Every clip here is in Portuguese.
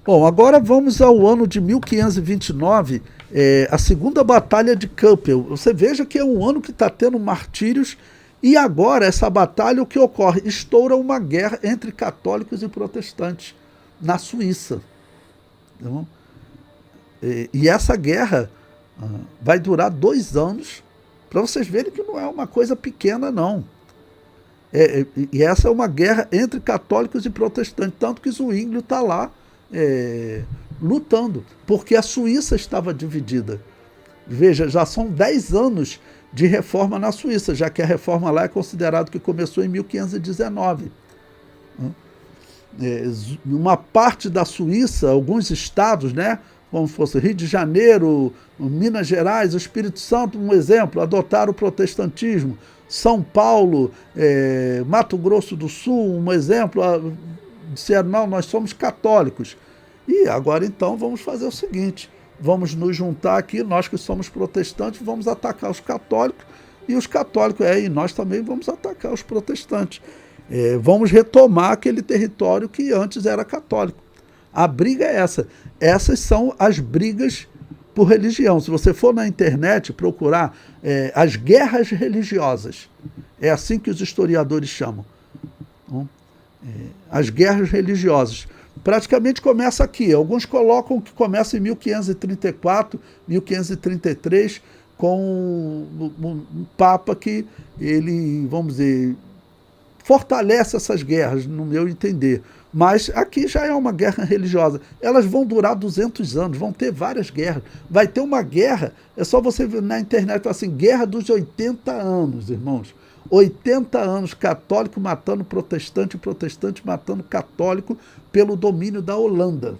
Bom, agora vamos ao ano de 1529, a Segunda Batalha de Kappel. Você veja que é um ano que está tendo martírios, e agora essa batalha, o que ocorre? Estoura uma guerra entre católicos e protestantes na Suíça. Então, e essa guerra vai durar 2 anos, para vocês verem que não é uma coisa pequena, não. E essa é uma guerra entre católicos e protestantes, tanto que Zwinglio está lá lutando, porque a Suíça estava dividida. Veja, já são 10 anos de reforma na Suíça, já que a reforma lá é considerado que começou em 1519. Uma parte da Suíça, alguns estados, né, como fosse Rio de Janeiro, Minas Gerais, o Espírito Santo, um exemplo, adotaram o protestantismo. São Paulo, Mato Grosso do Sul, um exemplo, disseram, não, nós somos católicos. E agora então vamos fazer o seguinte, vamos nos juntar aqui, nós que somos protestantes, vamos atacar os católicos, e os católicos, e nós também vamos atacar os protestantes. Vamos retomar aquele território que antes era católico. A briga é essa. Essas são as brigas por religião. Se você for na internet procurar as guerras religiosas, é assim que os historiadores chamam. As guerras religiosas. Praticamente começa aqui. Alguns colocam que começa em 1534, 1533, com um Papa que ele, vamos dizer, fortalece essas guerras, no meu entender. Mas aqui já é uma guerra religiosa. Elas vão durar 200 anos, vão ter várias guerras. Vai ter uma guerra, é só você ver na internet, assim, guerra dos 80 anos, irmãos. 80 anos, católico matando protestante, protestante matando católico pelo domínio da Holanda,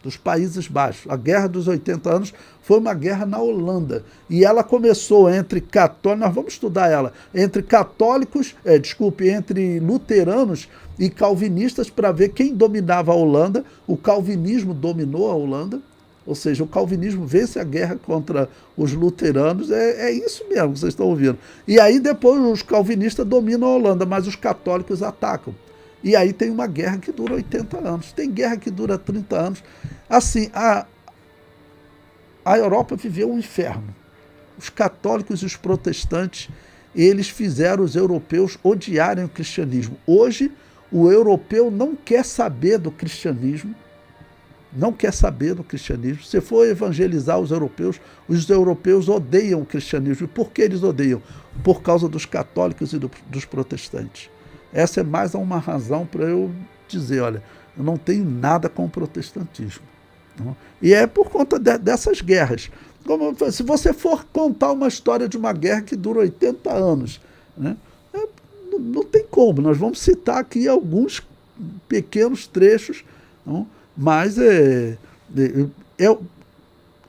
dos Países Baixos. A Guerra dos 80 anos foi uma guerra na Holanda. E ela começou entre católicos, nós vamos estudar ela, entre católicos, entre luteranos e calvinistas, para ver quem dominava a Holanda. O calvinismo dominou a Holanda, ou seja, o calvinismo vence a guerra contra os luteranos, é isso mesmo que vocês estão ouvindo. E aí depois os calvinistas dominam a Holanda, mas os católicos atacam. E aí tem uma guerra que dura 80 anos, tem guerra que dura 30 anos. Assim, a Europa viveu um inferno. Os católicos e os protestantes, eles fizeram os europeus odiarem o cristianismo. Hoje, o europeu não quer saber do cristianismo, não quer saber do cristianismo. Se for evangelizar os europeus odeiam o cristianismo. E por que eles odeiam? Por causa dos católicos e dos protestantes. Essa é mais uma razão para eu dizer, olha, eu não tenho nada com o protestantismo. Não? E é por conta dessas guerras. Se você for contar uma história de uma guerra que dura 80 anos, né, não tem como. Nós vamos citar aqui alguns pequenos trechos, não? Mas é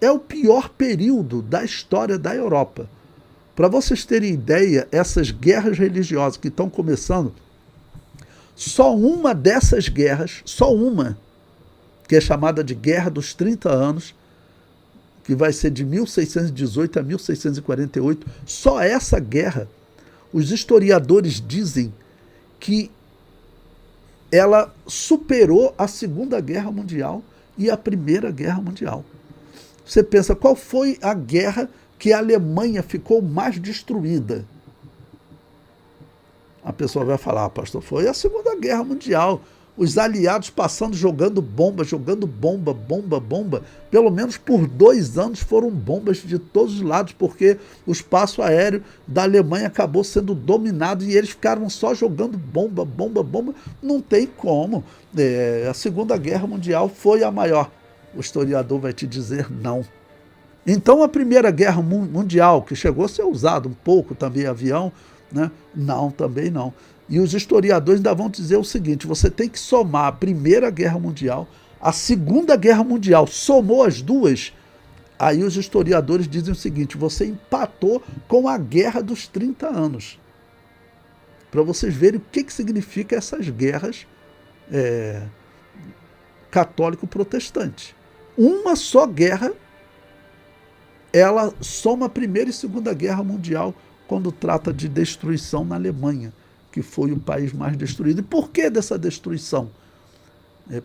o pior período da história da Europa. Para vocês terem ideia, essas guerras religiosas que estão começando, só uma dessas guerras, só uma, que é chamada de Guerra dos 30 Anos, que vai ser de 1618 a 1648, só essa guerra, os historiadores dizem que ela superou a Segunda Guerra Mundial e a Primeira Guerra Mundial. Você pensa, qual foi a guerra que a Alemanha ficou mais destruída? A pessoa vai falar, pastor, foi a Segunda Guerra Mundial. Os aliados passando, jogando bomba, bomba. Pelo menos por 2 anos foram bombas de todos os lados, porque o espaço aéreo da Alemanha acabou sendo dominado e eles ficaram só jogando bomba. Não tem como. A Segunda Guerra Mundial foi a maior. O historiador vai te dizer não. Então a Primeira Guerra Mundial, que chegou a ser usado um pouco também avião, né? Não, também não. E os historiadores ainda vão dizer o seguinte, você tem que somar a Primeira Guerra Mundial, a Segunda Guerra Mundial, somou as duas, aí os historiadores dizem o seguinte, você empatou com a Guerra dos 30 Anos. Para vocês verem o que significa essas guerras católico-protestante. Uma só guerra, ela soma a Primeira e Segunda Guerra Mundial quando trata de destruição na Alemanha, que foi o país mais destruído. E por que dessa destruição?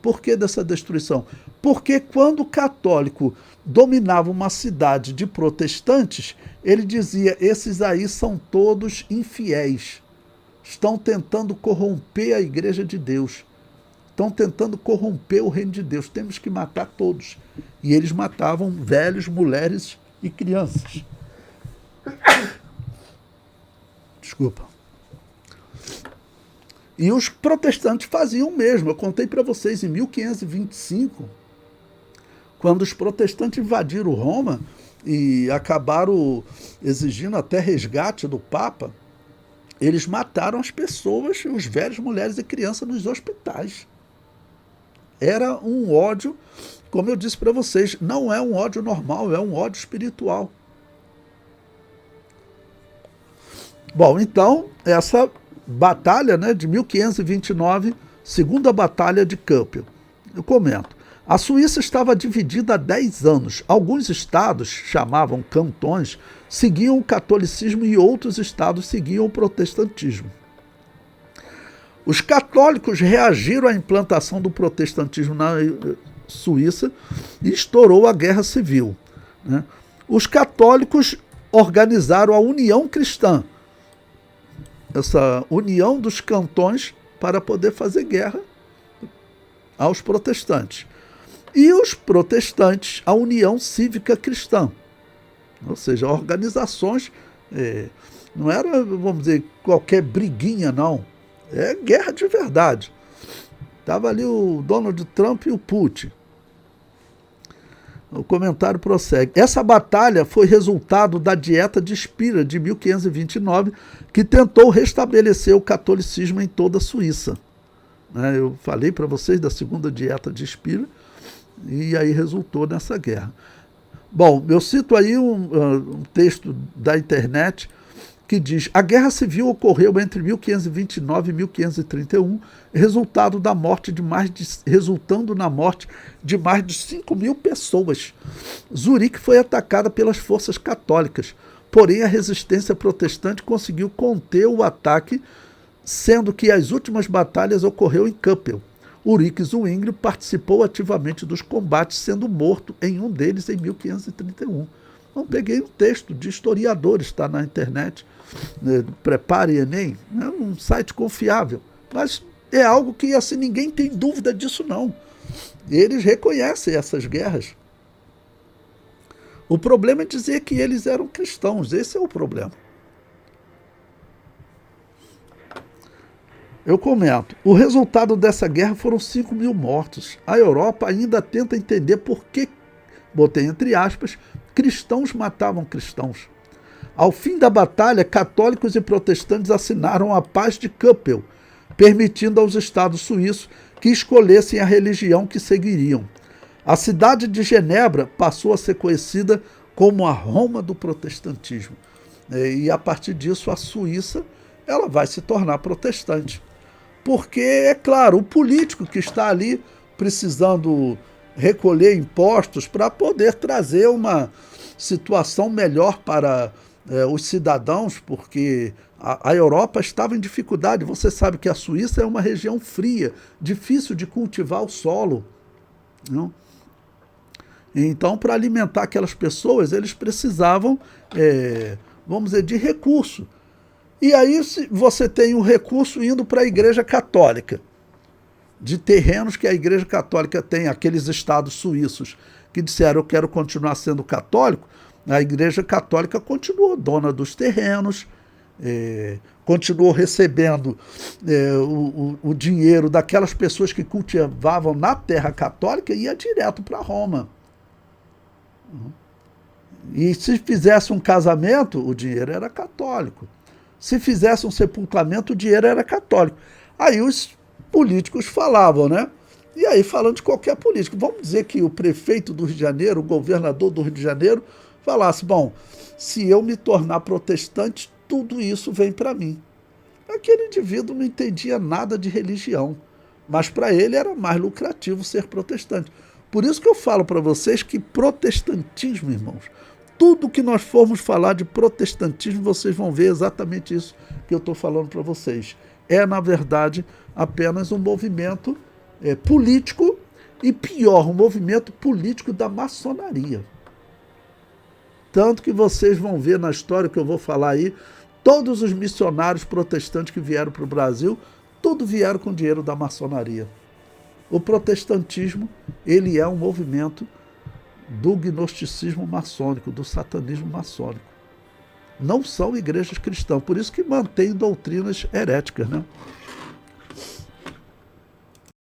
Por que dessa destruição? Porque quando o católico dominava uma cidade de protestantes, ele dizia, esses aí são todos infiéis, estão tentando corromper a igreja de Deus, estão tentando corromper o reino de Deus, temos que matar todos. E eles matavam velhos, mulheres e crianças. Desculpa. E os protestantes faziam o mesmo. Eu contei para vocês, em 1525, quando os protestantes invadiram Roma e acabaram exigindo até resgate do Papa, eles mataram as pessoas, os velhos, mulheres e crianças nos hospitais. Era um ódio, como eu disse para vocês, não é um ódio normal, é um ódio espiritual. Bom, então, essa batalha, né, de 1529, segunda batalha de Kappel. Eu comento. A Suíça estava dividida há 10 anos. Alguns estados, chamavam cantões, seguiam o catolicismo e outros estados seguiam o protestantismo. Os católicos reagiram à implantação do protestantismo na Suíça e estourou a Guerra Civil, né? Os católicos organizaram a União Cristã, essa união dos cantões para poder fazer guerra aos protestantes. E os protestantes, a União Cívica Cristã, ou seja, organizações, não era, vamos dizer, qualquer briguinha, não. É guerra de verdade. Estava ali o Donald Trump e o Putin. O comentário prossegue. Essa batalha foi resultado da Dieta de Spira, de 1529, que tentou restabelecer o catolicismo em toda a Suíça. Eu falei para vocês da segunda Dieta de Spira, e aí resultou nessa guerra. Bom, eu cito aí um texto da internet que diz: a Guerra Civil ocorreu entre 1529 e 1531, resultando na morte de mais de 5.000 pessoas. Zurique foi atacada pelas forças católicas, porém a resistência protestante conseguiu conter o ataque, sendo que as últimas batalhas ocorreram em Kappel. Ulrich Zwingli participou ativamente dos combates, sendo morto em um deles em 1531. Então, peguei um texto de historiadores, está na internet, Prepare Enem, é um site confiável, mas é algo que assim ninguém tem dúvida disso não. Eles reconhecem essas guerras. O problema é dizer que eles eram cristãos, esse é o problema. Eu comento, o resultado dessa guerra foram 5.000 mortos. A Europa ainda tenta entender por que, botei entre aspas, cristãos matavam cristãos. Ao fim da batalha, católicos e protestantes assinaram a Paz de Kappel, permitindo aos estados suíços que escolhessem a religião que seguiriam. A cidade de Genebra passou a ser conhecida como a Roma do protestantismo. E a partir disso, a Suíça ela vai se tornar protestante. Porque, é claro, o político que está ali precisando recolher impostos para poder trazer uma situação melhor para os cidadãos, porque a Europa estava em dificuldade. Você sabe que a Suíça é uma região fria, difícil de cultivar o solo, não? Então, para alimentar aquelas pessoas, eles precisavam, vamos dizer, de recurso. E aí você tem um recurso indo para a Igreja Católica, de terrenos que a Igreja Católica tem, aqueles estados suíços que disseram eu quero continuar sendo católico, a Igreja Católica continuou dona dos terrenos, continuou recebendo o dinheiro daquelas pessoas que cultivavam na terra católica e ia direto para Roma. E se fizesse um casamento, o dinheiro era católico. Se fizesse um sepultamento, o dinheiro era católico. Aí os políticos falavam, né? E aí, falando de qualquer político, vamos dizer que o prefeito do Rio de Janeiro, o governador do Rio de Janeiro, falasse, bom, se eu me tornar protestante, tudo isso vem para mim. Aquele indivíduo não entendia nada de religião, mas para ele era mais lucrativo ser protestante. Por isso que eu falo para vocês que protestantismo, irmãos, tudo que nós formos falar de protestantismo, vocês vão ver exatamente isso que eu estou falando para vocês. É, na verdade, apenas um movimento político e, pior, um movimento político da maçonaria. Tanto que vocês vão ver na história que eu vou falar aí, todos os missionários protestantes que vieram para o Brasil, tudo vieram com dinheiro da maçonaria. O protestantismo, ele é um movimento do gnosticismo maçônico, do satanismo maçônico. Não são igrejas cristãs, por isso que mantém doutrinas heréticas, né?